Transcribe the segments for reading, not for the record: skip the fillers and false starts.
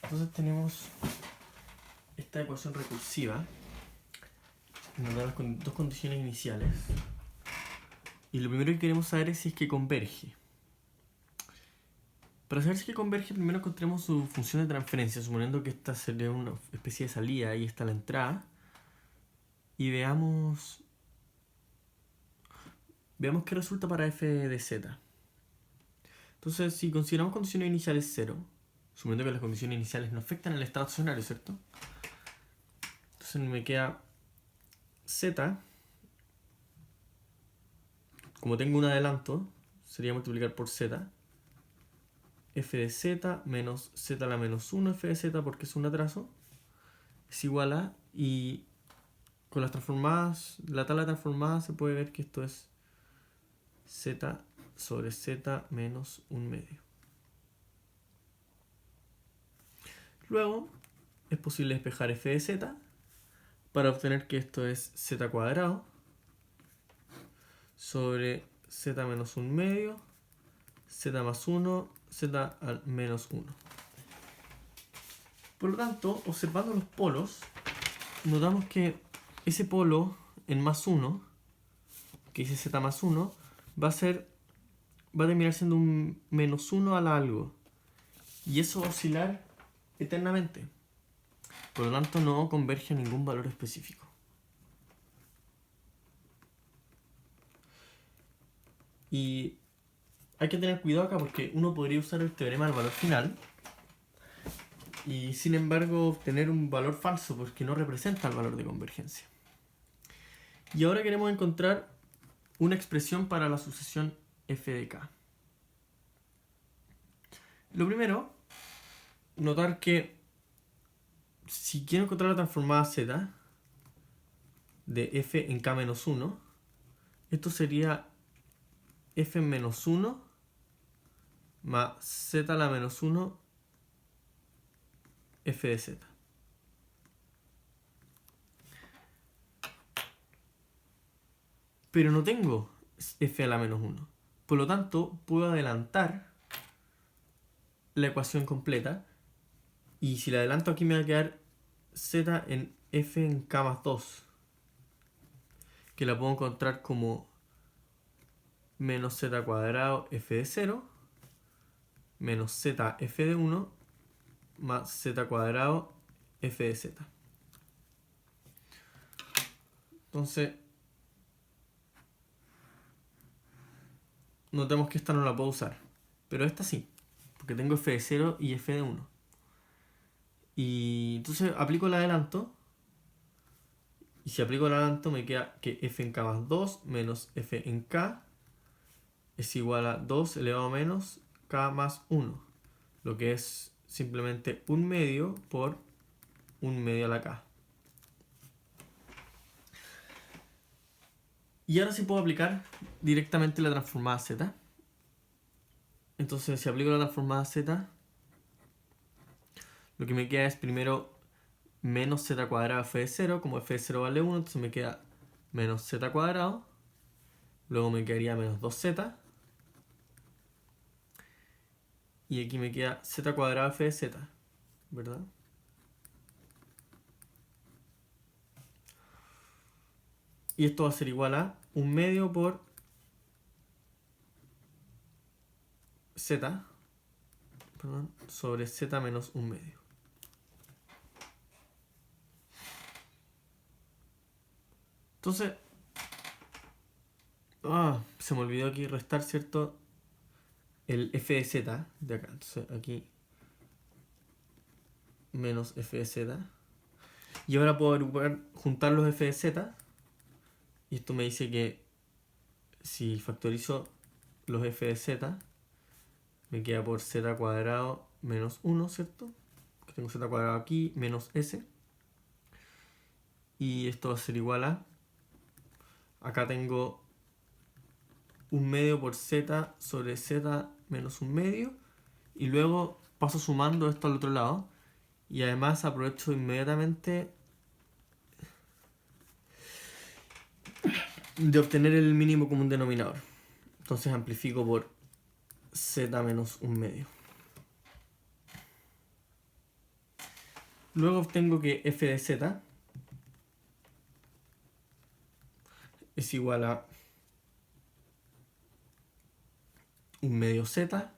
Entonces tenemos esta ecuación recursiva. Nos da dos condiciones iniciales. Y lo primero que queremos saber es si es que converge. Para saber si es que converge, primero encontremos su función de transferencia, suponiendo que esta sería una especie de salida, ahí está la entrada. Y veamos qué resulta para f de z. Entonces, si consideramos condiciones iniciales 0, suponiendo que las condiciones iniciales no afectan el estado estacionario, ¿cierto? Entonces me queda z, como tengo un adelanto, sería multiplicar por z, f de z menos z a la menos 1 f de z, porque es un atraso, es igual a, y con las transformadas, la tabla transformada se puede ver que esto es z sobre z menos 1/2. Luego es posible despejar f de z para obtener que esto es z cuadrado sobre z menos 1/2, z más 1, z al menos 1. Por lo tanto, observando los polos, notamos que ese polo en más 1, que dice z más 1, va a terminar siendo un menos 1 al algo. Y eso va a oscilar eternamente. Por lo tanto, no converge a ningún valor específico. Y hay que tener cuidado acá porque uno podría usar el teorema del valor final y sin embargo obtener un valor falso porque no representa el valor de convergencia. Y ahora queremos encontrar una expresión para la sucesión f de k. Lo primero, notar que si quiero encontrar la transformada z de f en k menos 1, esto sería f menos 1 más z a la menos 1 f de z. Pero no tengo f a la menos 1. Por lo tanto, puedo adelantar la ecuación completa. Y si la adelanto aquí me va a quedar z en f en k más 2. Que la puedo encontrar como menos z cuadrado f de 0 menos z f de 1 más z cuadrado f de z. Entonces, notemos que esta no la puedo usar, pero esta sí, porque tengo f de 0 y f de 1. Y entonces aplico el adelanto, y si aplico el adelanto me queda que f en k más 2 menos f en k es igual a 2 elevado a menos k más 1, lo que es simplemente 1/2 por 1/2 a la k. Y ahora sí puedo aplicar directamente la transformada z. Entonces, si aplico la transformada z, lo que me queda es primero menos z cuadrado f de 0, como f de 0 vale 1, entonces me queda menos z cuadrado, luego me quedaría menos 2z, y aquí me queda z cuadrado f de z, ¿verdad? Y esto va a ser igual a 1/2 por z, sobre z menos 1/2. Entonces, se me olvidó aquí restar, ¿cierto? El f de z de acá. Entonces aquí menos f de z. Y ahora puedo juntar los f de z. Y esto me dice que si factorizo los f de z, me queda por z cuadrado menos 1, ¿cierto? Que tengo z cuadrado aquí, menos s. Y esto va a ser igual a... Acá tengo 1/2 por z sobre z menos 1/2. Y luego paso sumando esto al otro lado. Y además aprovecho inmediatamente de obtener el mínimo común denominador. Entonces amplifico por z menos 1/2. Luego obtengo que f de z es igual a 1/2 z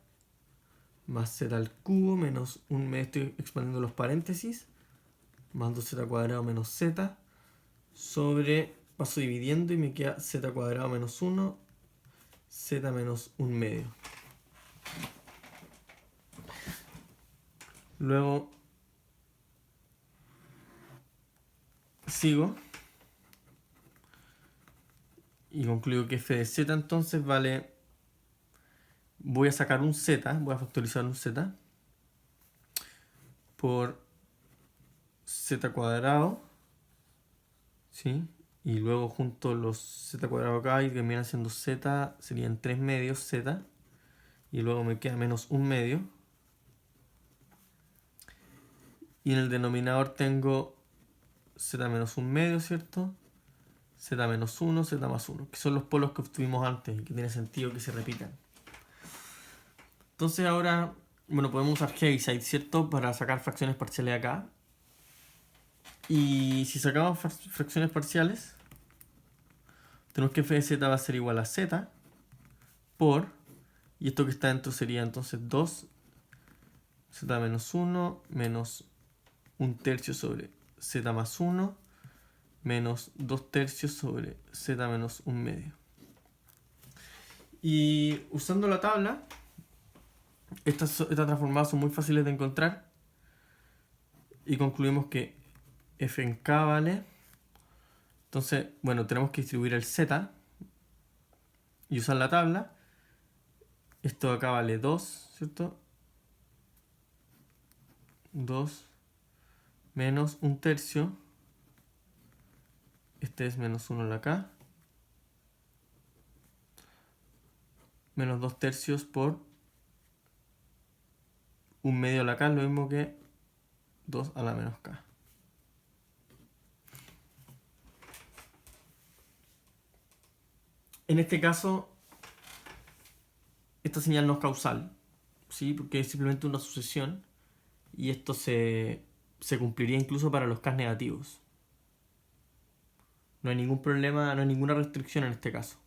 más z al cubo menos 1/2, estoy expandiendo los paréntesis, más 2z cuadrado menos z, sobre, paso dividiendo y me queda z cuadrado menos 1, z menos 1/2. Luego sigo y concluyo que f de z entonces vale, voy a sacar un z, voy a factorizar un z por z cuadrado, ¿sí? Y luego junto los z cuadrado acá y terminan siendo z, serían 3/2 z, y luego me queda menos 1/2. Y en el denominador tengo z menos 1/2, ¿cierto? Z menos 1, z más 1, que son los polos que obtuvimos antes y que tiene sentido que se repitan. Entonces ahora, bueno, podemos usar Heaviside, ¿cierto? Para sacar fracciones parciales acá. Y si sacamos fracciones parciales, tenemos que f de z va a ser igual a z por, y esto que está dentro sería entonces 2 z menos 1 menos 1/3 sobre z más 1 menos 2/3 sobre z menos 1/2. Y usando la tabla, estas transformadas son muy fáciles de encontrar y concluimos que f en k vale, entonces, bueno, tenemos que distribuir el z y usar la tabla. Esto de acá vale 2, ¿cierto? 2 menos 1/3. Este es menos 1 de acá. Menos 2/3 por 1/2 de acá, lo mismo que 2 a la menos k. En este caso, esta señal no es causal, ¿sí? Porque es simplemente una sucesión y esto se cumpliría incluso para los k negativos. No hay ningún problema, no hay ninguna restricción en este caso.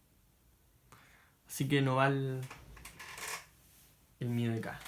Así que no va el miedo de k.